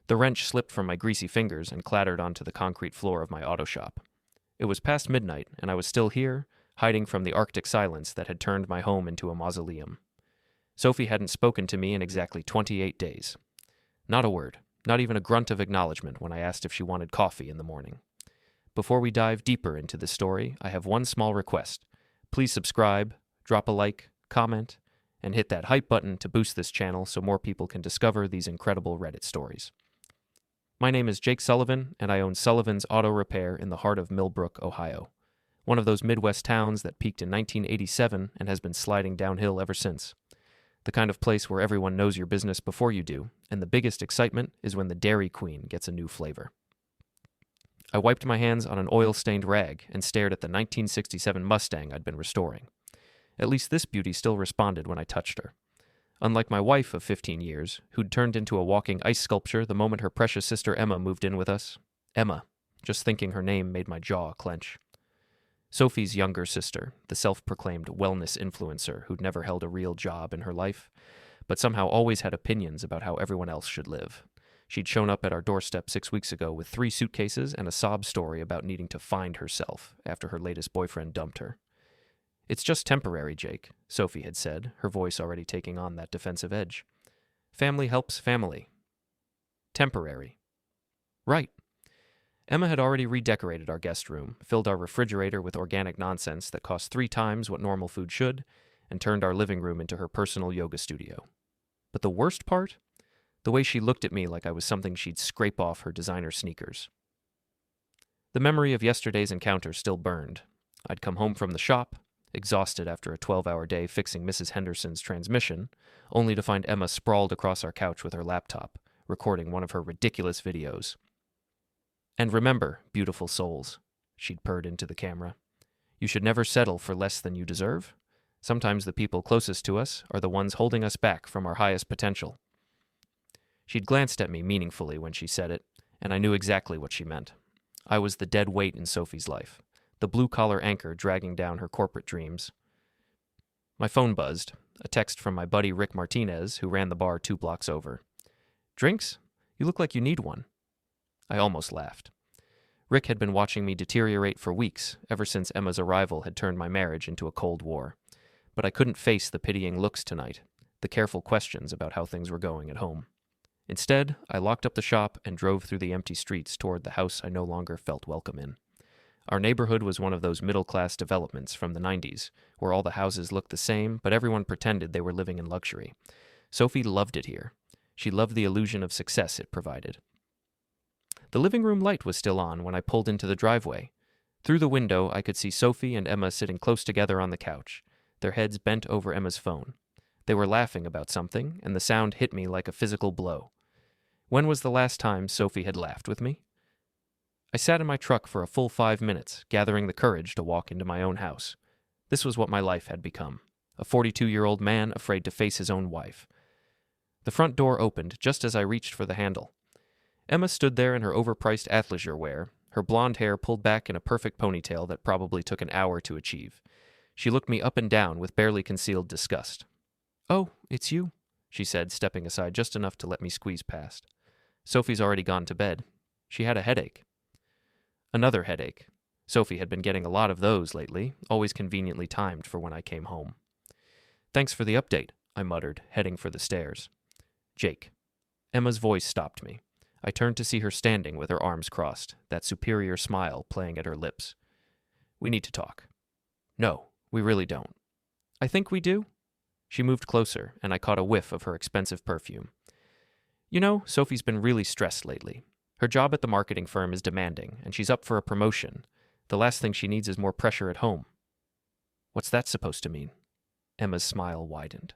The wrench slipped from my greasy fingers and clattered onto the concrete floor of my auto shop. It was past midnight, and I was still here, hiding from the Arctic silence that had turned my home into a mausoleum. Sophie hadn't spoken to me in exactly 28 days. Not a word, not even a grunt of acknowledgement when I asked if she wanted coffee in the morning. Before we dive deeper into this story, I have one small request. Please subscribe, drop a like, comment, and hit that hype button to boost this channel so more people can discover these incredible Reddit stories. My name is Jake Sullivan, and I own Sullivan's Auto Repair in the heart of Millbrook, Ohio, one of those Midwest towns that peaked in 1987 and has been sliding downhill ever since. The kind of place where everyone knows your business before you do, and the biggest excitement is when the Dairy Queen gets a new flavor. I wiped my hands on an oil-stained rag and stared at the 1967 Mustang I'd been restoring. At least this beauty still responded when I touched her. Unlike my wife of 15 years, who'd turned into a walking ice sculpture the moment her precious sister Emma moved in with us. Emma. Just thinking her name made my jaw clench. Sophie's younger sister, the self-proclaimed wellness influencer who'd never held a real job in her life, but somehow always had opinions about how everyone else should live. She'd shown up at our doorstep 6 weeks ago with 3 suitcases and a sob story about needing to find herself after her latest boyfriend dumped her. "It's just temporary, Jake," Sophie had said, her voice already taking on that defensive edge. "Family helps family. Temporary." Right. Emma had already redecorated our guest room, filled our refrigerator with organic nonsense that cost 3 times what normal food should, and turned our living room into her personal yoga studio. But the worst part? The way she looked at me like I was something she'd scrape off her designer sneakers. The memory of yesterday's encounter still burned. I'd come home from the shop, exhausted after a 12-hour day fixing Mrs. Henderson's transmission, only to find Emma sprawled across our couch with her laptop, recording one of her ridiculous videos. "And remember, beautiful souls," she'd purred into the camera, "you should never settle for less than you deserve. Sometimes the people closest to us are the ones holding us back from our highest potential." She'd glanced at me meaningfully when she said it, and I knew exactly what she meant. I was the dead weight in Sophie's life, the blue-collar anchor dragging down her corporate dreams. My phone buzzed, a text from my buddy Rick Martinez, who ran the bar 2 blocks over. "Drinks? You look like you need one." I almost laughed. Rick had been watching me deteriorate for weeks, ever since Emma's arrival had turned my marriage into a cold war. But I couldn't face the pitying looks tonight, the careful questions about how things were going at home. Instead, I locked up the shop and drove through the empty streets toward the house I no longer felt welcome in. Our neighborhood was one of those middle-class developments from the 90s, where all the houses looked the same, but everyone pretended they were living in luxury. Sophie loved it here. She loved the illusion of success it provided. The living room light was still on when I pulled into the driveway. Through the window, I could see Sophie and Emma sitting close together on the couch, their heads bent over Emma's phone. They were laughing about something, and the sound hit me like a physical blow. When was the last time Sophie had laughed with me? I sat in my truck for a full 5 minutes, gathering the courage to walk into my own house. This was what my life had become, a 42-year-old man afraid to face his own wife. The front door opened just as I reached for the handle. Emma stood there in her overpriced athleisure wear, her blonde hair pulled back in a perfect ponytail that probably took an hour to achieve. She looked me up and down with barely concealed disgust. "Oh, it's you," she said, stepping aside just enough to let me squeeze past. "Sophie's already gone to bed. She had a headache." Another headache. Sophie had been getting a lot of those lately, always conveniently timed for when I came home. "Thanks for the update," I muttered, heading for the stairs. "Jake." Emma's voice stopped me. I turned to see her standing with her arms crossed, that superior smile playing at her lips. "We need to talk." "No, we really don't." "I think we do." She moved closer, and I caught a whiff of her expensive perfume. "You know, Sophie's been really stressed lately. Her job at the marketing firm is demanding, and she's up for a promotion. The last thing she needs is more pressure at home." "What's that supposed to mean?" Emma's smile widened.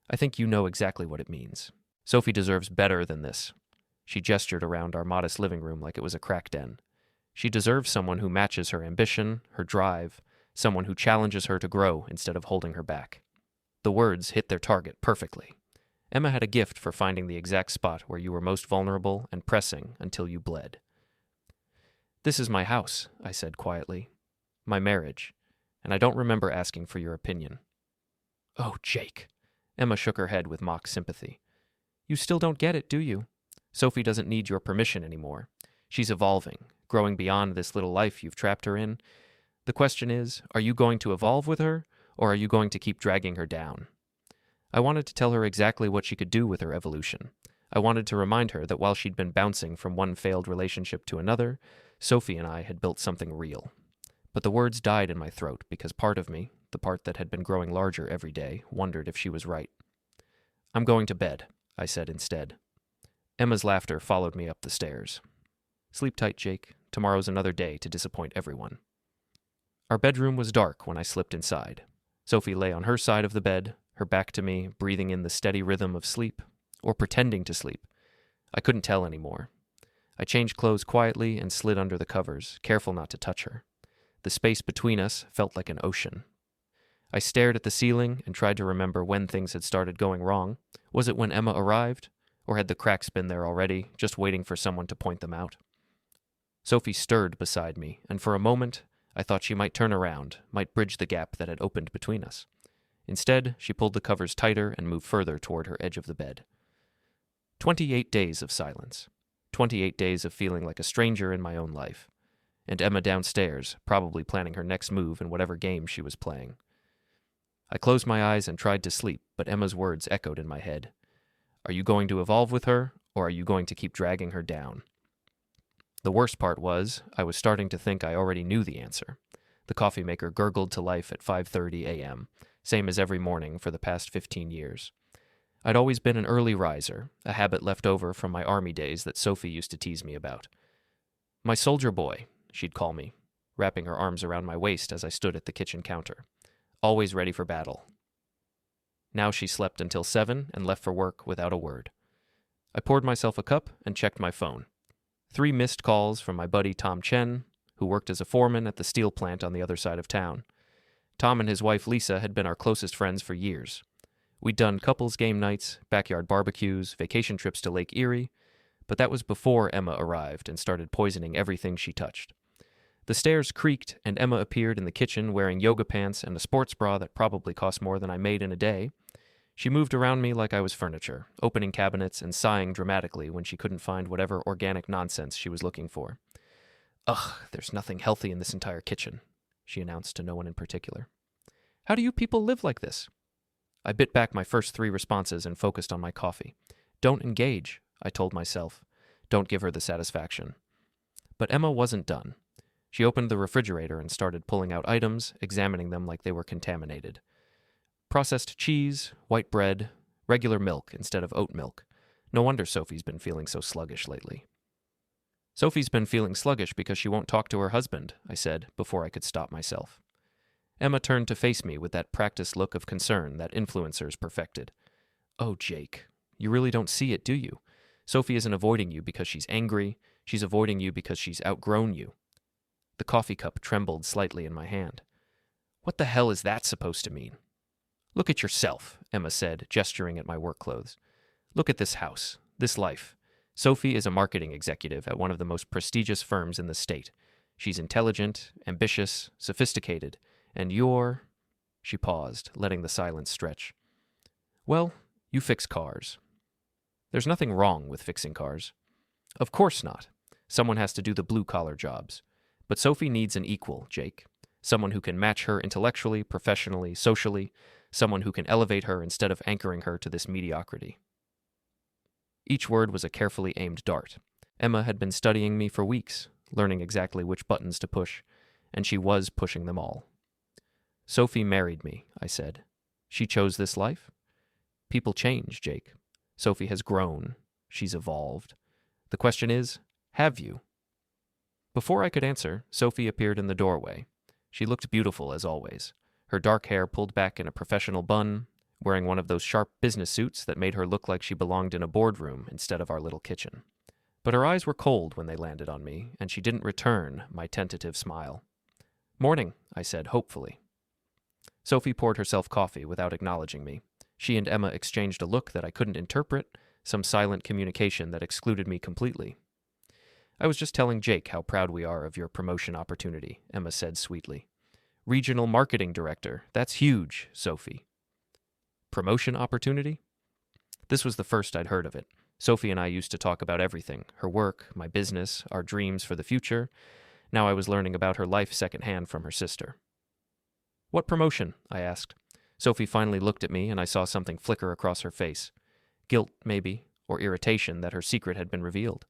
"I think you know exactly what it means. Sophie deserves better than this." She gestured around our modest living room like it was a crack den. "She deserves someone who matches her ambition, her drive, someone who challenges her to grow instead of holding her back." The words hit their target perfectly. Emma had a gift for finding the exact spot where you were most vulnerable and pressing until you bled. "This is my house," I said quietly. "My marriage. And I don't remember asking for your opinion." "Oh, Jake." Emma shook her head with mock sympathy. "You still don't get it, do you? Sophie doesn't need your permission anymore. She's evolving, growing beyond this little life you've trapped her in. The question is, are you going to evolve with her, or are you going to keep dragging her down? I wanted to tell her exactly what she could do with her evolution. I wanted to remind her that while she'd been bouncing from one failed relationship to another, Sophie and I had built something real. But the words died in my throat because part of me, the part that had been growing larger every day, wondered if she was right. I'm going to bed, I said instead. Emma's laughter followed me up the stairs. Sleep tight, Jake. Tomorrow's another day to disappoint everyone. Our bedroom was dark when I slipped inside. Sophie lay on her side of the bed, her back to me, breathing in the steady rhythm of sleep, or pretending to sleep. I couldn't tell anymore. I changed clothes quietly and slid under the covers, careful not to touch her. The space between us felt like an ocean. I stared at the ceiling and tried to remember when things had started going wrong. Was it when Emma arrived? Or had the cracks been there already, just waiting for someone to point them out? Sophie stirred beside me, and for a moment, I thought she might turn around, might bridge the gap that had opened between us. Instead, she pulled the covers tighter and moved further toward her edge of the bed. 28 days of silence. 28 days of feeling like a stranger in my own life. And Emma downstairs, probably planning her next move in whatever game she was playing. I closed my eyes and tried to sleep, but Emma's words echoed in my head. Are you going to evolve with her, or are you going to keep dragging her down? The worst part was, I was starting to think I already knew the answer. The coffee maker gurgled to life at 5:30 a.m., same as every morning for the past 15 years. I'd always been an early riser, a habit left over from my army days that Sophie used to tease me about. My soldier boy, she'd call me, wrapping her arms around my waist as I stood at the kitchen counter. Always ready for battle. Now she slept until 7 and left for work without a word. I poured myself a cup and checked my phone. 3 missed calls from my buddy Tom Chen, who worked as a foreman at the steel plant on the other side of town. Tom and his wife Lisa had been our closest friends for years. We'd done couples game nights, backyard barbecues, vacation trips to Lake Erie, but that was before Emma arrived and started poisoning everything she touched. The stairs creaked, and Emma appeared in the kitchen wearing yoga pants and a sports bra that probably cost more than I made in a day. She moved around me like I was furniture, opening cabinets and sighing dramatically when she couldn't find whatever organic nonsense she was looking for. Ugh, there's nothing healthy in this entire kitchen, she announced to no one in particular. How do you people live like this? I bit back my first 3 responses and focused on my coffee. Don't engage, I told myself. Don't give her the satisfaction. But Emma wasn't done. She opened the refrigerator and started pulling out items, examining them like they were contaminated. Processed cheese, white bread, regular milk instead of oat milk. No wonder Sophie's been feeling so sluggish lately. Sophie's been feeling sluggish because she won't talk to her husband, I said, before I could stop myself. Emma turned to face me with that practiced look of concern that influencers perfected. Oh, Jake, you really don't see it, do you? Sophie isn't avoiding you because she's angry. She's avoiding you because she's outgrown you. The coffee cup trembled slightly in my hand. What the hell is that supposed to mean? Look at yourself, Emma said, gesturing at my work clothes. Look at this house, this life. Sophie is a marketing executive at one of the most prestigious firms in the state. She's intelligent, ambitious, sophisticated, and you're... She paused, letting the silence stretch. Well, you fix cars. There's nothing wrong with fixing cars. Of course not. Someone has to do the blue-collar jobs. But Sophie needs an equal, Jake. Someone who can match her intellectually, professionally, socially. Someone who can elevate her instead of anchoring her to this mediocrity. Each word was a carefully aimed dart. Emma had been studying me for weeks, learning exactly which buttons to push, and she was pushing them all. Sophie married me, I said. She chose this life? People change, Jake. Sophie has grown. She's evolved. The question is, have you? Before I could answer, Sophie appeared in the doorway. She looked beautiful as always, her dark hair pulled back in a professional bun, wearing one of those sharp business suits that made her look like she belonged in a boardroom instead of our little kitchen. But her eyes were cold when they landed on me, and she didn't return my tentative smile. Morning, I said hopefully. Sophie poured herself coffee without acknowledging me. She and Emma exchanged a look that I couldn't interpret, some silent communication that excluded me completely. I was just telling Jake how proud we are of your promotion opportunity, Emma said sweetly. Regional Marketing Director. That's huge, Sophie. Promotion opportunity? This was the first I'd heard of it. Sophie and I used to talk about everything, her work, my business, our dreams for the future. Now I was learning about her life secondhand from her sister. "What promotion?" I asked. Sophie finally looked at me, and I saw something flicker across her face. Guilt, maybe, or irritation that her secret had been revealed.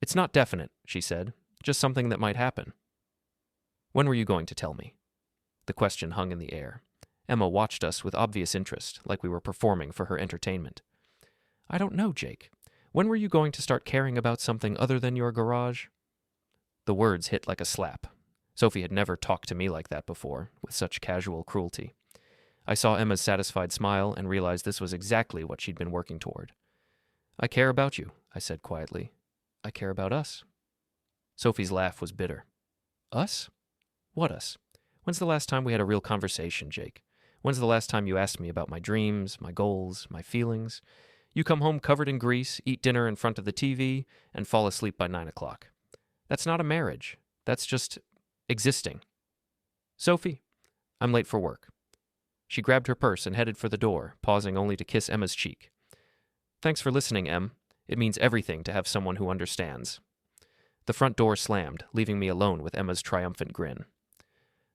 "It's not definite," she said. "Just something that might happen." "When were you going to tell me?" The question hung in the air. Emma watched us with obvious interest, like we were performing for her entertainment. "I don't know, Jake. When were you going to start caring about something other than your garage?" The words hit like a slap. Sophie had never talked to me like that before, with such casual cruelty. I saw Emma's satisfied smile and realized this was exactly what she'd been working toward. "I care about you," I said quietly. "I care about us." Sophie's laugh was bitter. "Us? What us? When's the last time we had a real conversation, Jake? When's the last time you asked me about my dreams, my goals, my feelings? You come home covered in grease, eat dinner in front of the TV, and fall asleep by 9 o'clock. That's not a marriage. That's just existing. Sophie, I'm late for work." She grabbed her purse and headed for the door, pausing only to kiss Emma's cheek. "Thanks for listening, Em. It means everything to have someone who understands." The front door slammed, leaving me alone with Emma's triumphant grin.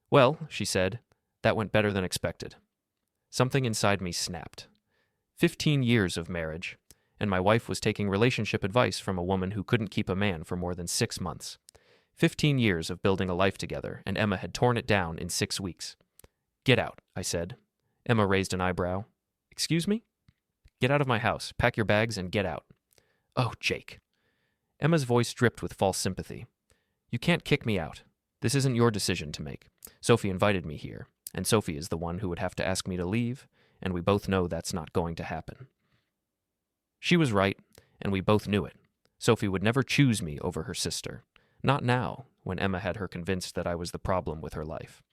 "Well," she said, "that went better than expected." Something inside me snapped. 15 years of marriage, and my wife was taking relationship advice from a woman who couldn't keep a man for more than 6 months. 15 years of building a life together, and Emma had torn it down in 6 weeks. "Get out," I said. Emma raised an eyebrow. "Excuse me?" "Get out of my house, pack your bags, and get out." "Oh, Jake." Emma's voice dripped with false sympathy. "You can't kick me out. This isn't your decision to make. Sophie invited me here, and Sophie is the one who would have to ask me to leave, and we both know that's not going to happen." She was right, and we both knew it. Sophie would never choose me over her sister. Not now, when Emma had her convinced that I was the problem with her life.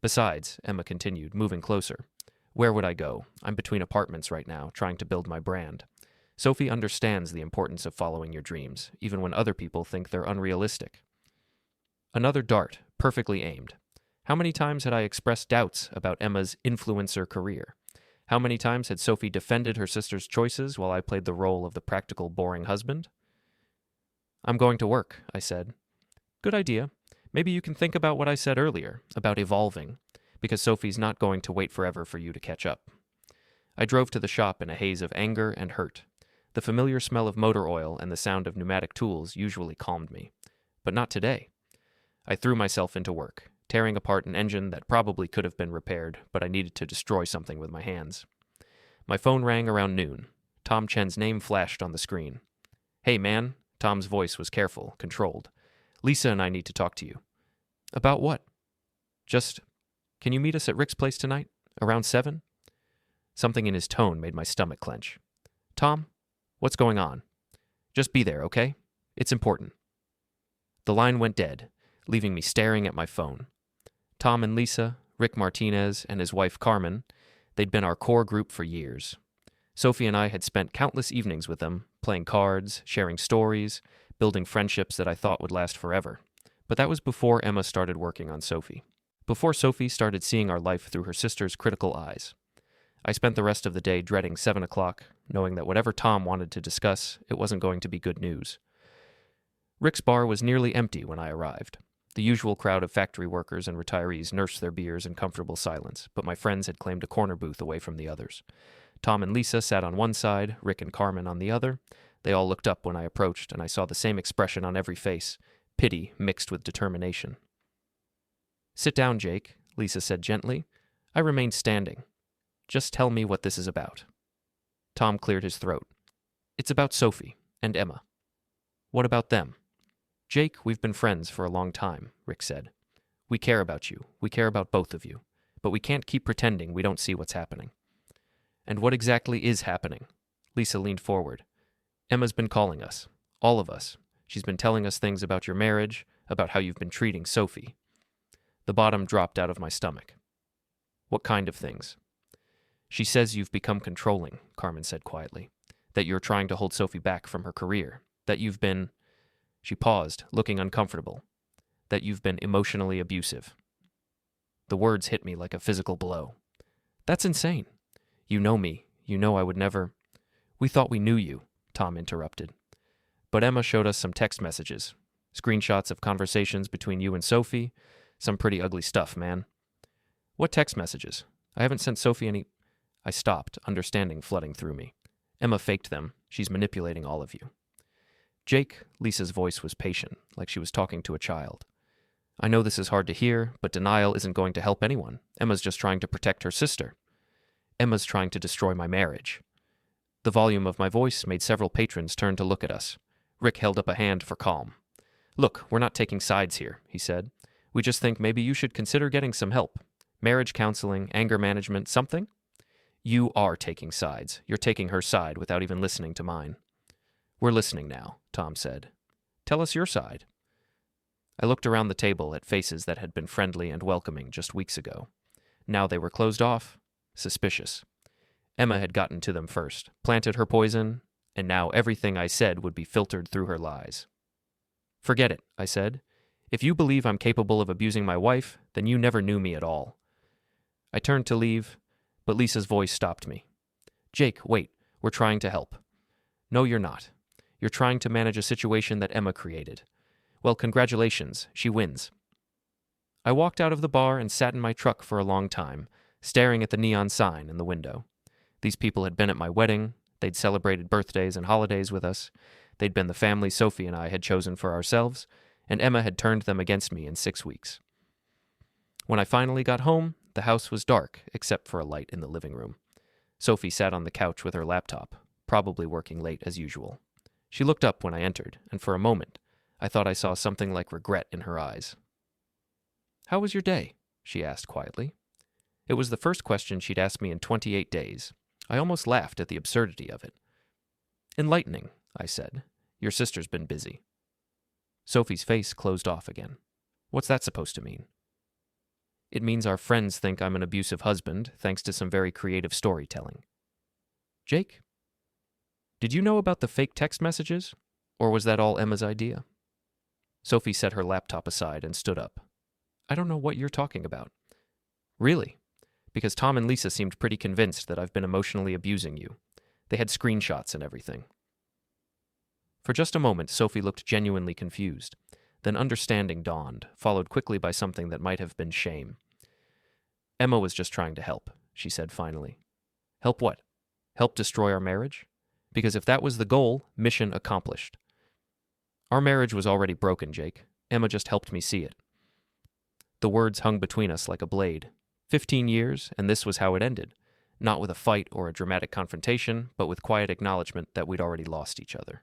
"Besides," Emma continued, moving closer, "where would I go? I'm between apartments right now, trying to build my brand. Sophie understands the importance of following your dreams, even when other people think they're unrealistic." Another dart, perfectly aimed. How many times had I expressed doubts about Emma's influencer career? How many times had Sophie defended her sister's choices while I played the role of the practical, boring husband? "I'm going to work," I said. "Good idea. Maybe you can think about what I said earlier, about evolving, because Sophie's not going to wait forever for you to catch up." I drove to the shop in a haze of anger and hurt. The familiar smell of motor oil and the sound of pneumatic tools usually calmed me. But not today. I threw myself into work, tearing apart an engine that probably could have been repaired, but I needed to destroy something with my hands. My phone rang around noon. Tom Chen's name flashed on the screen. "Hey, man." Tom's voice was careful, controlled. "Lisa and I need to talk to you." "About what?" "Just, can you meet us at Rick's place tonight? Around 7? Something in his tone made my stomach clench. "Tom, what's going on? Just be there, okay? It's important." The line went dead, leaving me staring at my phone. Tom and Lisa, Rick Martinez, and his wife Carmen, they'd been our core group for years. Sophie and I had spent countless evenings with them, playing cards, sharing stories, building friendships that I thought would last forever. But that was before Emma started working on Sophie. Before Sophie started seeing our life through her sister's critical eyes. I spent the rest of the day dreading 7 o'clock, knowing that whatever Tom wanted to discuss, it wasn't going to be good news. Rick's bar was nearly empty when I arrived. The usual crowd of factory workers and retirees nursed their beers in comfortable silence, but my friends had claimed a corner booth away from the others. Tom and Lisa sat on one side, Rick and Carmen on the other. They all looked up when I approached, and I saw the same expression on every face, pity mixed with determination. "Sit down, Jake," Lisa said gently. I remained standing. "Just tell me what this is about." Tom cleared his throat. "It's about Sophie and Emma." "What about them?" "Jake, we've been friends for a long time," Rick said. "We care about you. We care about both of you. But we can't keep pretending we don't see what's happening." "And what exactly is happening?" Lisa leaned forward. "Emma's been calling us. All of us. She's been telling us things about your marriage, about how you've been treating Sophie." The bottom dropped out of my stomach. "What kind of things?" "She says you've become controlling," Carmen said quietly. "That you're trying to hold Sophie back from her career. That you've been..." She paused, looking uncomfortable. "That you've been emotionally abusive." The words hit me like a physical blow. "That's insane. You know me. You know I would never..." "We thought we knew you," Tom interrupted. But Emma showed us some text messages, screenshots of conversations between you and Sophie, some pretty ugly stuff, man. What text messages? I haven't sent Sophie any... I stopped, understanding flooding through me. Emma faked them. She's manipulating all of you. Jake, Lisa's voice was patient, like she was talking to a child. I know this is hard to hear, but denial isn't going to help anyone. Emma's just trying to protect her sister. Emma's trying to destroy my marriage. The volume of my voice made several patrons turn to look at us. Rick held up a hand for calm. Look, we're not taking sides here, he said. We just think maybe you should consider getting some help. Marriage counseling, anger management, something? You are taking sides. You're taking her side without even listening to mine. We're listening now, Tom said. Tell us your side. I looked around the table at faces that had been friendly and welcoming just weeks ago. Now they were closed off, suspicious. Emma had gotten to them first, planted her poison, and now everything I said would be filtered through her lies. Forget it, I said. If you believe I'm capable of abusing my wife, then you never knew me at all. I turned to leave, but Lisa's voice stopped me. Jake, wait, we're trying to help. No, you're not. You're trying to manage a situation that Emma created. Well, congratulations, she wins. I walked out of the bar and sat in my truck for a long time, staring at the neon sign in the window. These people had been at my wedding, they'd celebrated birthdays and holidays with us, they'd been the family Sophie and I had chosen for ourselves, and Emma had turned them against me in 6 weeks. When I finally got home, the house was dark, except for a light in the living room. Sophie sat on the couch with her laptop, probably working late as usual. She looked up when I entered, and for a moment, I thought I saw something like regret in her eyes. How was your day? She asked quietly. It was the first question she'd asked me in 28 days. I almost laughed at the absurdity of it. Enlightening, I said. Your sister's been busy. Sophie's face closed off again. What's that supposed to mean? It means our friends think I'm an abusive husband, thanks to some very creative storytelling. Jake? Did you know about the fake text messages? Or was that all Emma's idea? Sophie set her laptop aside and stood up. I don't know what you're talking about. Really? Because Tom and Lisa seemed pretty convinced that I've been emotionally abusing you. They had screenshots and everything. For just a moment, Sophie looked genuinely confused. Then understanding dawned, followed quickly by something that might have been shame. Emma was just trying to help, she said finally. Help what? Help destroy our marriage? Because if that was the goal, mission accomplished. Our marriage was already broken, Jake. Emma just helped me see it. The words hung between us like a blade. 15 years, and this was how it ended. Not with a fight or a dramatic confrontation, but with quiet acknowledgement that we'd already lost each other.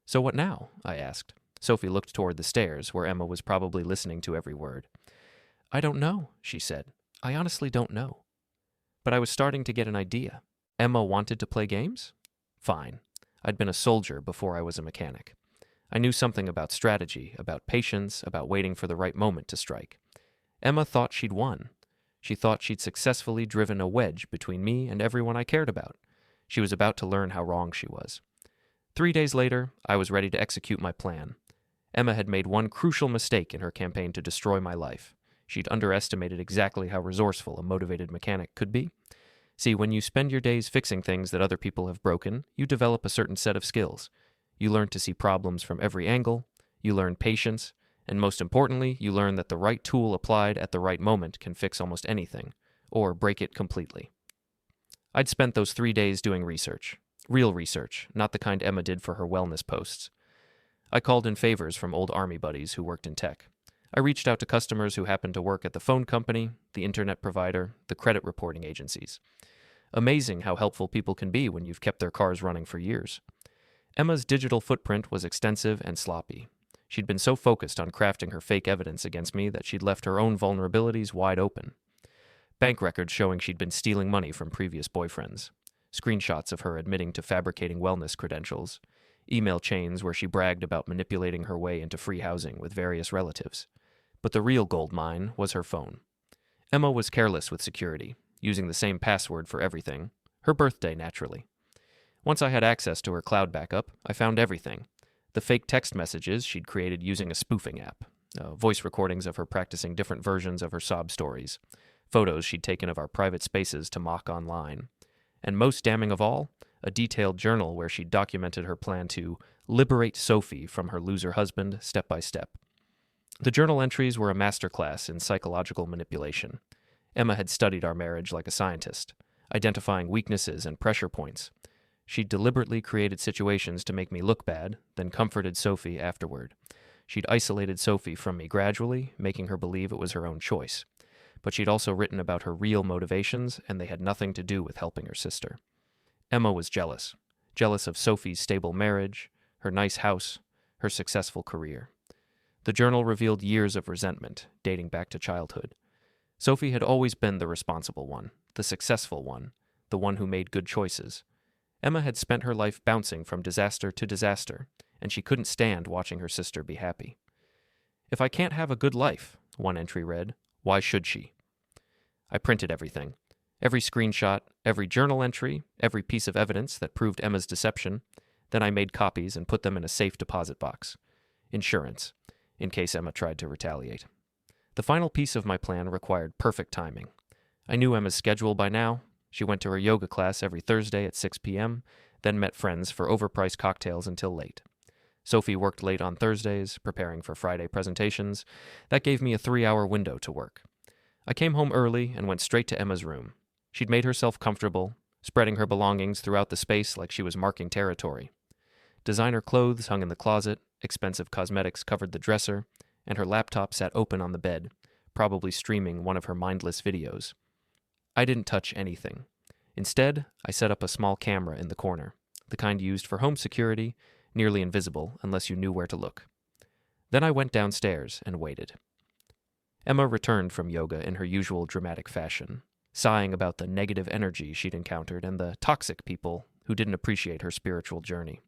So what now? I asked. Sophie looked toward the stairs, where Emma was probably listening to every word. I don't know, she said. I honestly don't know. But I was starting to get an idea. Emma wanted to play games? Fine. I'd been a soldier before I was a mechanic. I knew something about strategy, about patience, about waiting for the right moment to strike. Emma thought she'd won. She thought she'd successfully driven a wedge between me and everyone I cared about. She was about to learn how wrong she was. 3 days later, I was ready to execute my plan. Emma had made one crucial mistake in her campaign to destroy my life. She'd underestimated exactly how resourceful a motivated mechanic could be. See, when you spend your days fixing things that other people have broken, you develop a certain set of skills. You learn to see problems from every angle, you learn patience, and most importantly, you learn that the right tool applied at the right moment can fix almost anything, or break it completely. I'd spent those 3 days doing research. Real research, not the kind Emma did for her wellness posts. I called in favors from old army buddies who worked in tech. I reached out to customers who happened to work at the phone company, the internet provider, the credit reporting agencies. Amazing how helpful people can be when you've kept their cars running for years. Emma's digital footprint was extensive and sloppy. She'd been so focused on crafting her fake evidence against me that she'd left her own vulnerabilities wide open. Bank records showing she'd been stealing money from previous boyfriends. Screenshots of her admitting to fabricating wellness credentials. Email chains where she bragged about manipulating her way into free housing with various relatives. But the real gold mine was her phone. Emma was careless with security, using the same password for everything. Her birthday, naturally. Once I had access to her cloud backup, I found everything. The fake text messages she'd created using a spoofing app. Voice recordings of her practicing different versions of her sob stories. Photos she'd taken of our private spaces to mock online. And most damning of all, a detailed journal where she documented her plan to liberate Sophie from her loser husband step by step. The journal entries were a masterclass in psychological manipulation. Emma had studied our marriage like a scientist, identifying weaknesses and pressure points. She'd deliberately created situations to make me look bad, then comforted Sophie afterward. She'd isolated Sophie from me gradually, making her believe it was her own choice. But she'd also written about her real motivations, and they had nothing to do with helping her sister. Emma was jealous of Sophie's stable marriage, her nice house, her successful career. The journal revealed years of resentment, dating back to childhood. Sophie had always been the responsible one, the successful one, the one who made good choices. Emma had spent her life bouncing from disaster to disaster, and she couldn't stand watching her sister be happy. "If I can't have a good life," one entry read, "why should she?" I printed everything. Every screenshot, every journal entry, every piece of evidence that proved Emma's deception. Then I made copies and put them in a safe deposit box. Insurance, in case Emma tried to retaliate. The final piece of my plan required perfect timing. I knew Emma's schedule by now. She went to her yoga class every Thursday at 6 p.m., then met friends for overpriced cocktails until late. Sophie worked late on Thursdays, preparing for Friday presentations. That gave me a 3-hour window to work. I came home early and went straight to Emma's room. She'd made herself comfortable, spreading her belongings throughout the space like she was marking territory. Designer clothes hung in the closet, expensive cosmetics covered the dresser, and her laptop sat open on the bed, probably streaming one of her mindless videos. I didn't touch anything. Instead, I set up a small camera in the corner, the kind used for home security, nearly invisible unless you knew where to look. Then I went downstairs and waited. Emma returned from yoga in her usual dramatic fashion, sighing about the negative energy she'd encountered and the toxic people who didn't appreciate her spiritual journey.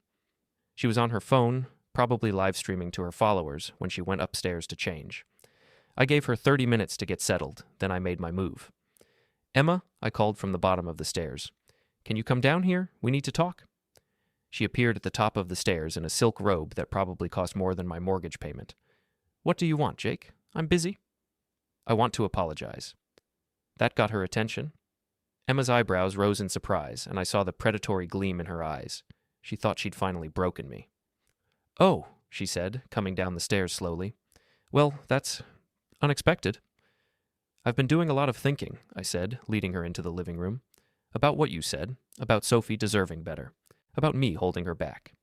She was on her phone, probably live streaming to her followers, when she went upstairs to change. I gave her 30 minutes to get settled, then I made my move. "Emma," I called from the bottom of the stairs. "Can you come down here? We need to talk." She appeared at the top of the stairs in a silk robe that probably cost more than my mortgage payment. "What do you want, Jake? I'm busy." "I want to apologize." That got her attention. Emma's eyebrows rose in surprise, and I saw the predatory gleam in her eyes. She thought she'd finally broken me. "Oh," she said, coming down the stairs slowly. "Well, that's unexpected." "I've been doing a lot of thinking," I said, leading her into the living room. "About what you said, about Sophie deserving better, about me holding her back."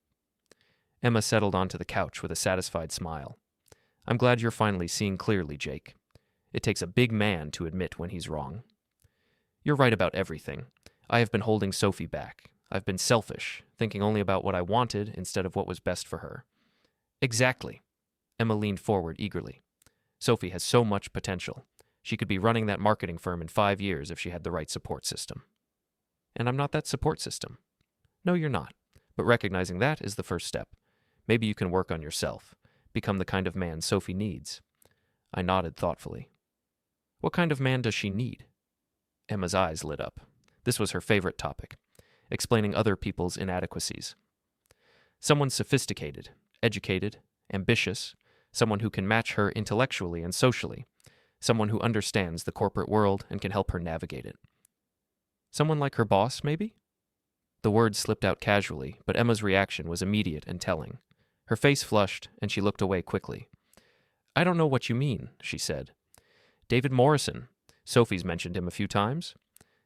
Emma settled onto the couch with a satisfied smile. "I'm glad you're finally seeing clearly, Jake. It takes a big man to admit when he's wrong." "You're right about everything. I have been holding Sophie back. I've been selfish, thinking only about what I wanted instead of what was best for her." "Exactly." Emma leaned forward eagerly. "Sophie has so much potential. She could be running that marketing firm in 5 years if she had the right support system." "And I'm not that support system." "No, you're not. But recognizing that is the first step. Maybe you can work on yourself, become the kind of man Sophie needs." I nodded thoughtfully. "What kind of man does she need?" Emma's eyes lit up. This was her favorite topic, explaining other people's inadequacies. "Someone sophisticated, educated, ambitious, someone who can match her intellectually and socially, someone who understands the corporate world and can help her navigate it." "Someone like her boss, maybe?" The words slipped out casually, but Emma's reaction was immediate and telling. Her face flushed, and she looked away quickly. "I don't know what you mean," she said. "David Morrison. Sophie's mentioned him a few times.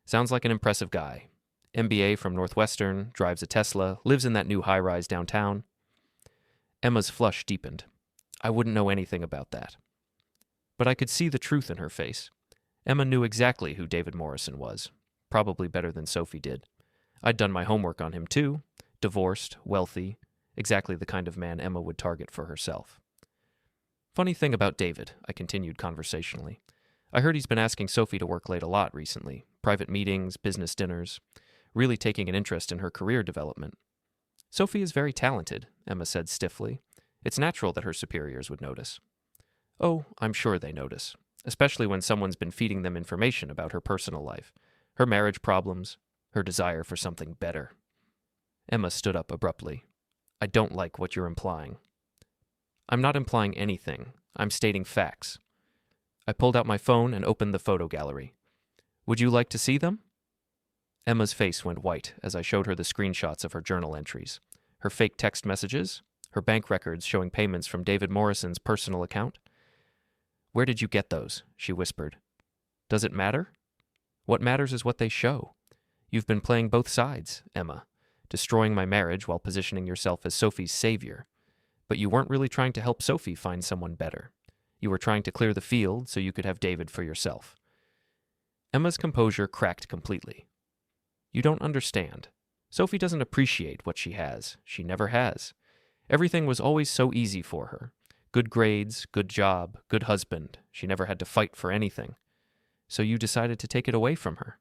Sounds like an impressive guy. MBA from Northwestern, drives a Tesla, lives in that new high-rise downtown." Emma's flush deepened. I wouldn't know anything about that. But I could see the truth in her face. Emma knew exactly who David Morrison was, probably better than Sophie did. I'd done my homework on him too, divorced, wealthy, exactly the kind of man Emma would target for herself. "Funny thing about David," I continued conversationally. "I heard he's been asking Sophie to work late a lot recently, private meetings, business dinners, really taking an interest in her career development." "Sophie is very talented," Emma said stiffly. "It's natural that her superiors would notice." "Oh, I'm sure they notice, especially when someone's been feeding them information about her personal life, her marriage problems, her desire for something better." Emma stood up abruptly. "I don't like what you're implying." "I'm not implying anything. I'm stating facts." I pulled out my phone and opened the photo gallery. "Would you like to see them?" Emma's face went white as I showed her the screenshots of her journal entries. Her fake text messages, her bank records showing payments from David Morrison's personal account. "Where did you get those?" she whispered. "Does it matter? What matters is what they show. You've been playing both sides, Emma, destroying my marriage while positioning yourself as Sophie's savior. But you weren't really trying to help Sophie find someone better. You were trying to clear the field so you could have David for yourself." Emma's composure cracked completely. "You don't understand. Sophie doesn't appreciate what she has. She never has. Everything was always so easy for her. Good grades, good job, good husband. She never had to fight for anything. So you decided to take it away from her.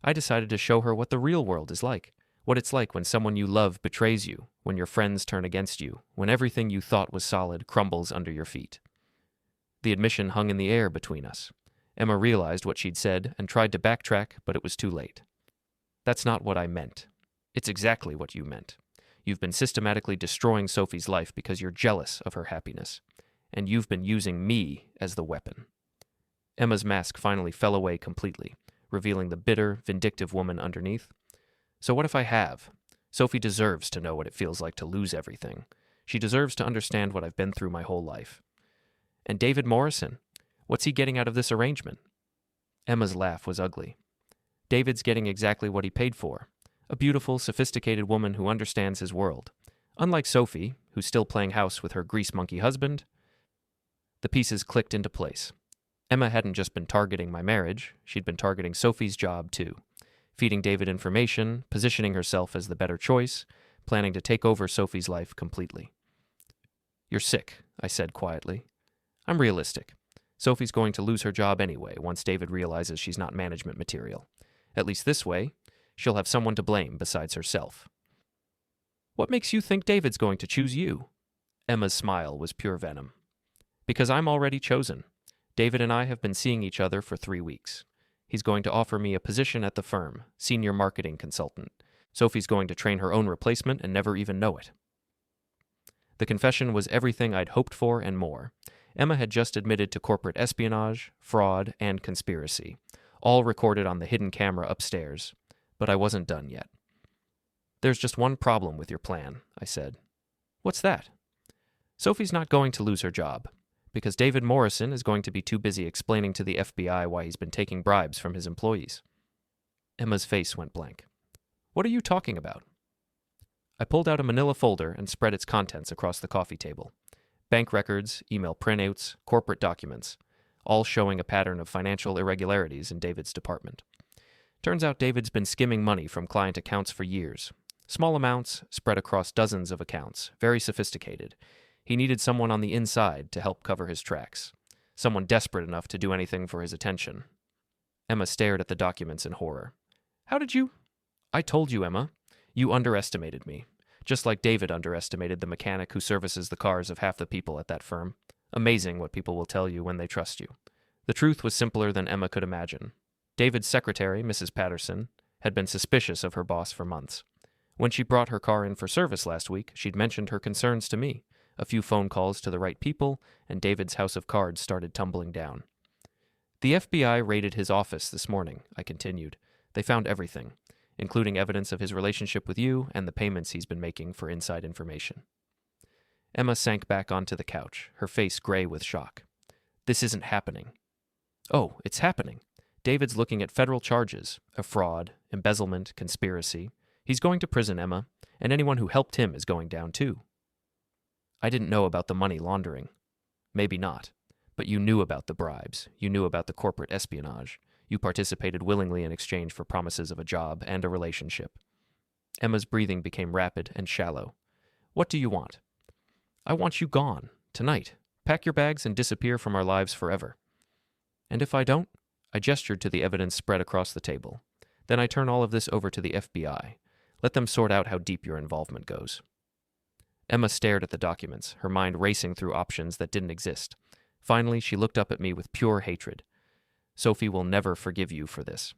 I decided to show her what the real world is like. What it's like when someone you love betrays you, when your friends turn against you, when everything you thought was solid crumbles under your feet." The admission hung in the air between us. Emma realized what she'd said and tried to backtrack, but it was too late. "That's not what I meant. It's exactly what you meant. You've been systematically destroying Sophie's life because you're jealous of her happiness. And you've been using me as the weapon." Emma's mask finally fell away completely, revealing the bitter, vindictive woman underneath. "So what if I have? Sophie deserves to know what it feels like to lose everything. She deserves to understand what I've been through my whole life. And David Morrison, what's he getting out of this arrangement?" Emma's laugh was ugly. "David's getting exactly what he paid for. A beautiful, sophisticated woman who understands his world. Unlike Sophie, who's still playing house with her grease monkey husband." The pieces clicked into place. Emma hadn't just been targeting my marriage, she'd been targeting Sophie's job too. Feeding David information, positioning herself as the better choice, planning to take over Sophie's life completely. "You're sick," I said quietly. "I'm realistic. Sophie's going to lose her job anyway once David realizes she's not management material. At least this way, she'll have someone to blame besides herself." "What makes you think David's going to choose you?" Emma's smile was pure venom. "Because I'm already chosen. David and I have been seeing each other for 3 weeks. He's going to offer me a position at the firm, senior marketing consultant. Sophie's going to train her own replacement and never even know it." The confession was everything I'd hoped for and more. Emma had just admitted to corporate espionage, fraud, and conspiracy, all recorded on the hidden camera upstairs. But I wasn't done yet. "There's just one problem with your plan," I said. "What's that?" "Sophie's not going to lose her job, because David Morrison is going to be too busy explaining to the FBI why he's been taking bribes from his employees." Emma's face went blank. "What are you talking about?" I pulled out a manila folder and spread its contents across the coffee table. Bank records, email printouts, corporate documents, all showing a pattern of financial irregularities in David's department. Turns out David's been skimming money from client accounts for years. Small amounts spread across dozens of accounts, very sophisticated. He needed someone on the inside to help cover his tracks. Someone desperate enough to do anything for his attention. Emma stared at the documents in horror. "How did you—" "I told you, Emma. You underestimated me. Just like David underestimated the mechanic who services the cars of half the people at that firm. Amazing what people will tell you when they trust you." The truth was simpler than Emma could imagine. David's secretary, Mrs. Patterson, had been suspicious of her boss for months. When she brought her car in for service last week, she'd mentioned her concerns to me. A few phone calls to the right people, and David's house of cards started tumbling down. "The FBI raided his office this morning," I continued. "They found everything, including evidence of his relationship with you and the payments he's been making for inside information." Emma sank back onto the couch, her face gray with shock. "This isn't happening." "Oh, it's happening. David's looking at federal charges of fraud, embezzlement, conspiracy. He's going to prison, Emma, and anyone who helped him is going down too." "I didn't know about the money laundering." "Maybe not. But you knew about the bribes. You knew about the corporate espionage. You participated willingly in exchange for promises of a job and a relationship." Emma's breathing became rapid and shallow. "What do you want?" "I want you gone. Tonight. Pack your bags and disappear from our lives forever." "And if I don't?" I gestured to the evidence spread across the table. "Then I turn all of this over to the FBI. Let them sort out how deep your involvement goes." Emma stared at the documents, her mind racing through options that didn't exist. Finally, she looked up at me with pure hatred. "Sophie will never forgive you for this.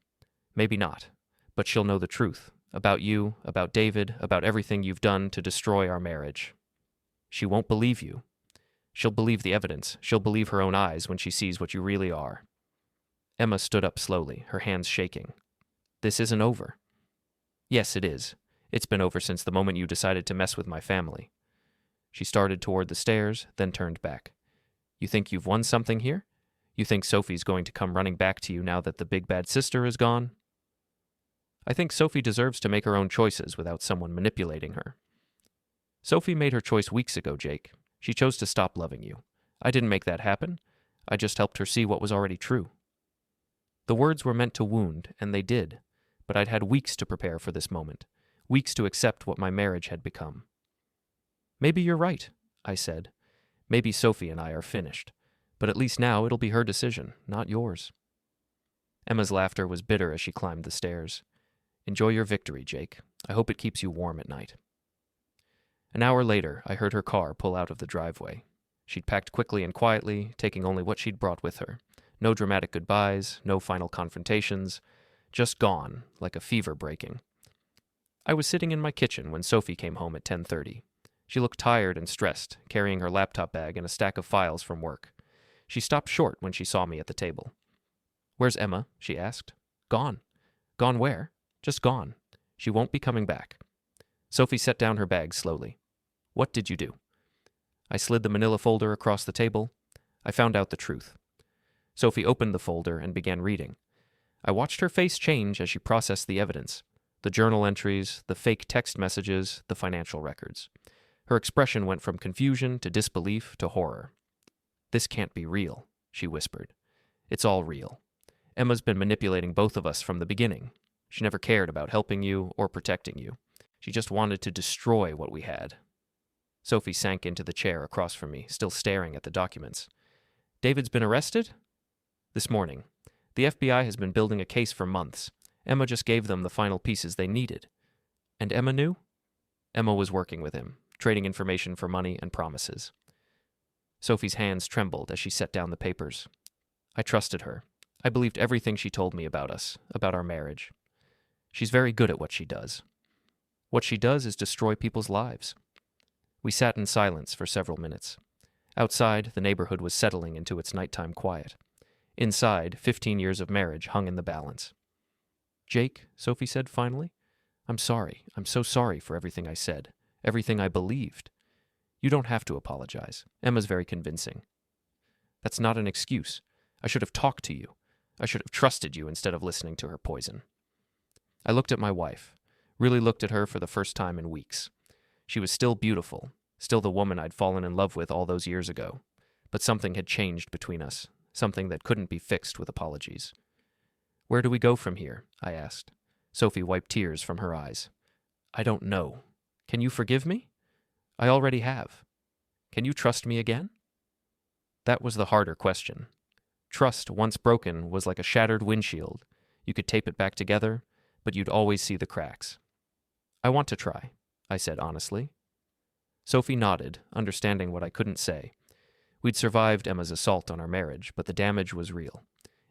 Maybe not, but she'll know the truth. About you, about David, about everything you've done to destroy our marriage. She won't believe you. She'll believe the evidence. She'll believe her own eyes when she sees what you really are." Emma stood up slowly, her hands shaking. "This isn't over. Yes, it is. It's been over since the moment you decided to mess with my family. She started toward the stairs, then turned back. You think you've won something here? You think Sophie's going to come running back to you now that the big bad sister is gone? I think Sophie deserves to make her own choices without someone manipulating her. Sophie made her choice weeks ago, Jake. She chose to stop loving you. I didn't make that happen. I just helped her see what was already true. The words were meant to wound, and they did, but I'd had weeks to prepare for this moment, weeks to accept what my marriage had become. Maybe you're right, I said. Maybe Sophie and I are finished, but at least now it'll be her decision, not yours. Emma's laughter was bitter as she climbed the stairs. Enjoy your victory, Jake. I hope it keeps you warm at night. An hour later, I heard her car pull out of the driveway. She'd packed quickly and quietly, taking only what she'd brought with her. No dramatic goodbyes, no final confrontations, just gone, like a fever breaking. I was sitting in my kitchen when Sophie came home at 10:30. She looked tired and stressed, carrying her laptop bag and a stack of files from work. She stopped short when she saw me at the table. Where's Emma? She asked. Gone. Gone where? Just gone. She won't be coming back. Sophie set down her bag slowly. What did you do? I slid the manila folder across the table. I found out the truth. Sophie opened the folder and began reading. I watched her face change as she processed the evidence, the journal entries, the fake text messages, the financial records. Her expression went from confusion to disbelief to horror. This can't be real, she whispered. It's all real. Emma's been manipulating both of us from the beginning. She never cared about helping you or protecting you. She just wanted to destroy what we had. Sophie sank into the chair across from me, still staring at the documents. David's been arrested? This morning. The FBI has been building a case for months. Emma just gave them the final pieces they needed. And Emma knew? Emma was working with him, trading information for money and promises. Sophie's hands trembled as she set down the papers. I trusted her. I believed everything she told me about us, about our marriage. She's very good at what she does. What she does is destroy people's lives. We sat in silence for several minutes. Outside, the neighborhood was settling into its nighttime quiet. Inside, 15 years of marriage hung in the balance. Jake, Sophie said finally, I'm sorry. I'm so sorry for everything I said, everything I believed. You don't have to apologize. Emma's very convincing. That's not an excuse. I should have talked to you. I should have trusted you instead of listening to her poison. I looked at my wife, really looked at her for the first time in weeks. She was still beautiful, still the woman I'd fallen in love with all those years ago. But something had changed between us, something that couldn't be fixed with apologies. Where do we go from here? I asked. Sophie wiped tears from her eyes. I don't know. Can you forgive me? I already have. Can you trust me again? That was the harder question. Trust, once broken, was like a shattered windshield. You could tape it back together, but you'd always see the cracks. I want to try, I said honestly. Sophie nodded, understanding what I couldn't say. We'd survived Emma's assault on our marriage, but the damage was real.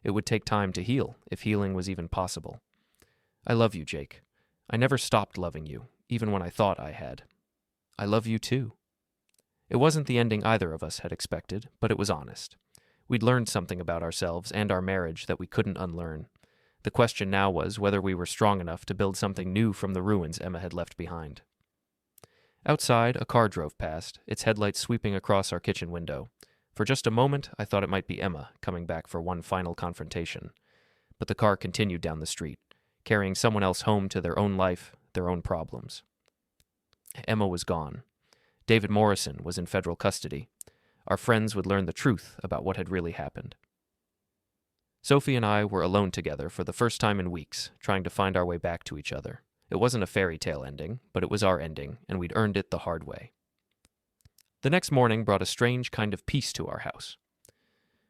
It would take time to heal, if healing was even possible. I love you, Jake. I never stopped loving you, even when I thought I had. I love you too. It wasn't the ending either of us had expected, but it was honest. We'd learned something about ourselves and our marriage that we couldn't unlearn. The question now was whether we were strong enough to build something new from the ruins Emma had left behind. Outside, a car drove past, its headlights sweeping across our kitchen window. For just a moment, I thought it might be Emma coming back for one final confrontation. But the car continued down the street, carrying someone else home to their own life, their own problems. Emma was gone. David Morrison was in federal custody. Our friends would learn the truth about what had really happened. Sophie and I were alone together for the first time in weeks, trying to find our way back to each other. It wasn't a fairy tale ending, but it was our ending, and we'd earned it the hard way. The next morning brought a strange kind of peace to our house.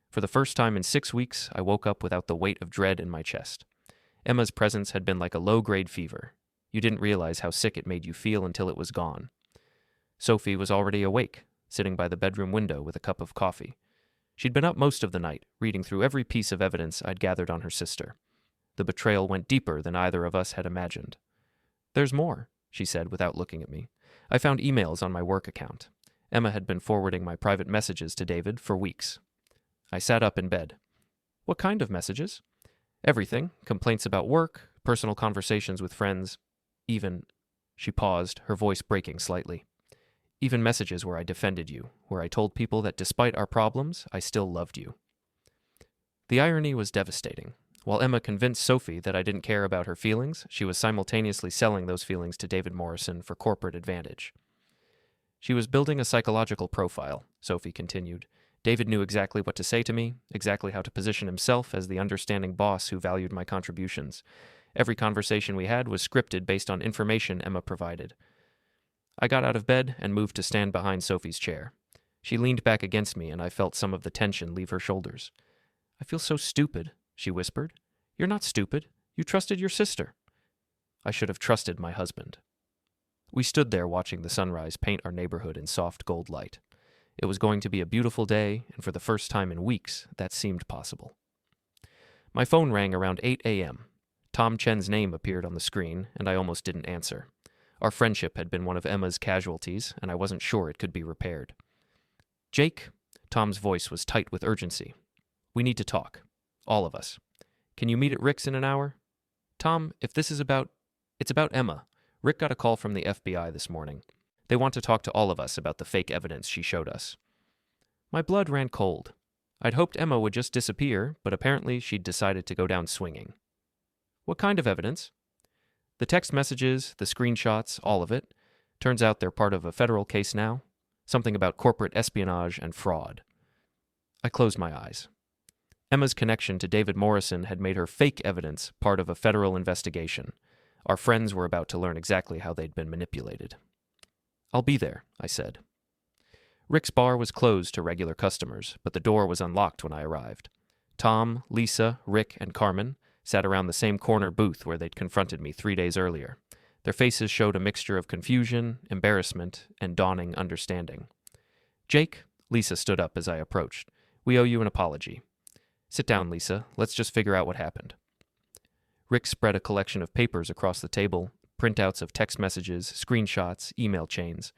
For the first time in 6 weeks, I woke up without the weight of dread in my chest. Emma's presence had been like a low-grade fever. You didn't realize how sick it made you feel until it was gone. Sophie was already awake, sitting by the bedroom window with a cup of coffee. She'd been up most of the night, reading through every piece of evidence I'd gathered on her sister. The betrayal went deeper than either of us had imagined. There's more, she said without looking at me. I found emails on my work account. Emma had been forwarding my private messages to David for weeks. I sat up in bed. What kind of messages? Everything. Complaints about work, personal conversations with friends, Even, she paused, her voice breaking slightly. Even messages where I defended you, where I told people that despite our problems, I still loved you. The irony was devastating. While Emma convinced Sophie that I didn't care about her feelings, she was simultaneously selling those feelings to David Morrison for corporate advantage. She was building a psychological profile, Sophie continued. David knew exactly what to say to me, exactly how to position himself as the understanding boss who valued my contributions. Every conversation we had was scripted based on information Emma provided. I got out of bed and moved to stand behind Sophie's chair. She leaned back against me, and I felt some of the tension leave her shoulders. "I feel so stupid," she whispered. "You're not stupid. You trusted your sister." I should have trusted my husband. We stood there watching the sunrise paint our neighborhood in soft gold light. It was going to be a beautiful day, and for the first time in weeks, that seemed possible. My phone rang around 8 a.m. Tom Chen's name appeared on the screen, and I almost didn't answer. Our friendship had been one of Emma's casualties, and I wasn't sure it could be repaired. "Jake," Tom's voice was tight with urgency. "We need to talk. All of us. Can you meet at Rick's in an hour? Tom, if this is it's about Emma. Rick got a call from the FBI this morning. They want to talk to all of us about the fake evidence she showed us." My blood ran cold. I'd hoped Emma would just disappear, but apparently she'd decided to go down swinging. "What kind of evidence?" "The text messages, the screenshots, all of it. Turns out they're part of a federal case now. Something about corporate espionage and fraud." I closed my eyes. Emma's connection to David Morrison had made her fake evidence part of a federal investigation. Our friends were about to learn exactly how they'd been manipulated. "I'll be there," I said. Rick's bar was closed to regular customers, but the door was unlocked when I arrived. Tom, Lisa, Rick, and Carmen sat around the same corner booth where they'd confronted me 3 days earlier. Their faces showed a mixture of confusion, embarrassment, and dawning understanding. "Jake," Lisa stood up as I approached. "We owe you an apology." "Sit down, Lisa. Let's just figure out what happened." Rick spread a collection of papers across the table, printouts of text messages, screenshots, email chains,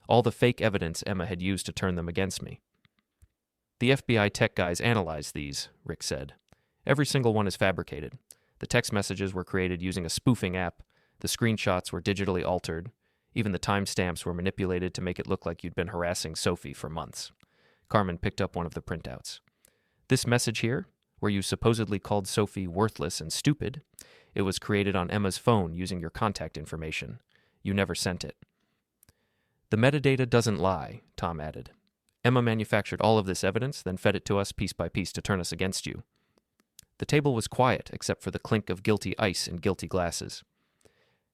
all the fake evidence Emma had used to turn them against me. "The FBI tech guys analyzed these," Rick said. "Every single one is fabricated. The text messages were created using a spoofing app, the screenshots were digitally altered, even the timestamps were manipulated to make it look like you'd been harassing Sophie for months." Carmen picked up one of the printouts. "This message here, where you supposedly called Sophie worthless and stupid, it was created on Emma's phone using your contact information. You never sent it." "The metadata doesn't lie," Tom added. "Emma manufactured all of this evidence, then fed it to us piece by piece to turn us against you." The table was quiet except for the clink of guilty ice in guilty glasses.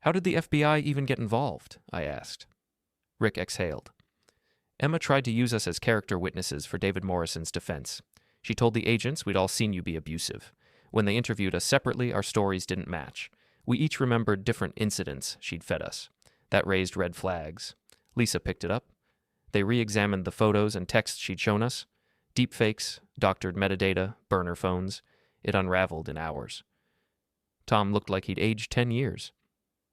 "How did the FBI even get involved?" I asked. Rick exhaled. "Emma tried to use us as character witnesses for David Morrison's defense. She told the agents we'd all seen you be abusive. When they interviewed us separately, our stories didn't match. We each remembered different incidents she'd fed us. That raised red flags." Lisa picked it up. "They re-examined the photos and texts she'd shown us. Deepfakes, doctored metadata, burner phones. It unraveled in hours." Tom looked like he'd aged 10 years.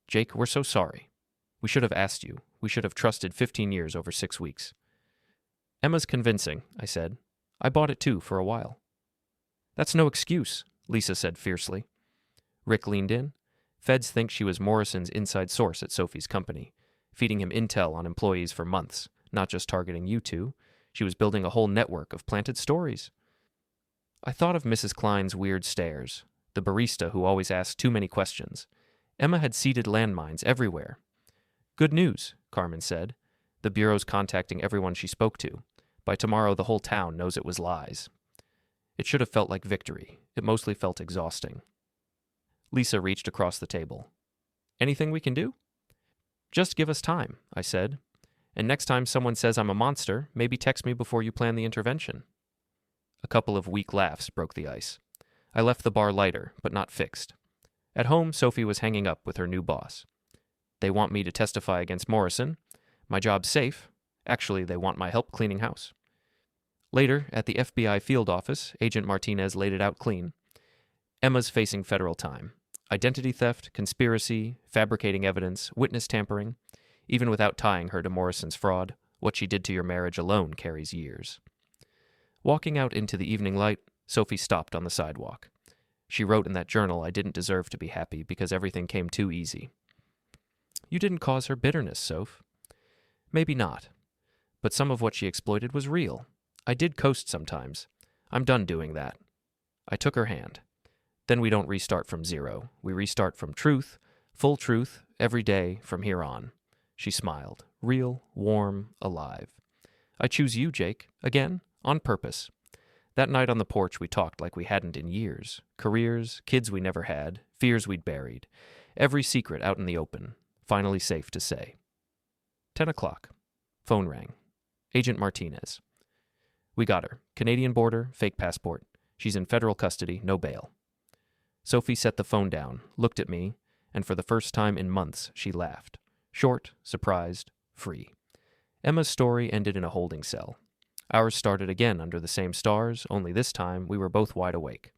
"Jake, we're so sorry. We should have asked you. We should have trusted 15 years over 6 weeks." "Emma's convincing," I said. "I bought it too for a while." "That's no excuse," Lisa said fiercely. Rick leaned in. "Feds think she was Morrison's inside source at Sophie's company, feeding him intel on employees for months, not just targeting you two. She was building a whole network of planted stories." I thought of Mrs. Klein's weird stares, the barista who always asked too many questions. Emma had seeded landmines everywhere. "Good news," Carmen said. "The Bureau's contacting everyone she spoke to. By tomorrow, the whole town knows it was lies." It should have felt like victory. It mostly felt exhausting. Lisa reached across the table. "Anything we can do?" "Just give us time," I said. "And next time someone says I'm a monster, maybe text me before you plan the intervention." A couple of weak laughs broke the ice. I left the bar lighter, but not fixed. At home, Sophie was hanging up with her new boss. "They want me to testify against Morrison. My job's safe. Actually, they want my help cleaning house." Later, at the FBI field office, Agent Martinez laid it out clean. "Emma's facing federal time. Identity theft, conspiracy, fabricating evidence, witness tampering. Even without tying her to Morrison's fraud, what she did to your marriage alone carries years." Walking out into the evening light, Sophie stopped on the sidewalk. She wrote in that journal I didn't deserve to be happy because everything came too easy. You didn't cause her bitterness, Soph. Maybe not. But some of what she exploited was real. I did coast sometimes. I'm done doing that. I took her hand. Then we don't restart from zero. We restart from truth, full truth, every day from here on. She smiled. Real, warm, alive. I choose you, Jake. Again, on purpose. That night on the porch we talked like we hadn't in years. Careers, kids we never had, fears we'd buried. Every secret out in the open. Finally safe to say. 10 o'clock. Phone rang. Agent Martinez. We got her. Canadian border, fake passport. She's in federal custody, no bail. Sophie set the phone down, looked at me, and for the first time in months, she laughed. Short, surprised, free. Emma's story ended in a holding cell. Ours started again under the same stars, only this time we were both wide awake.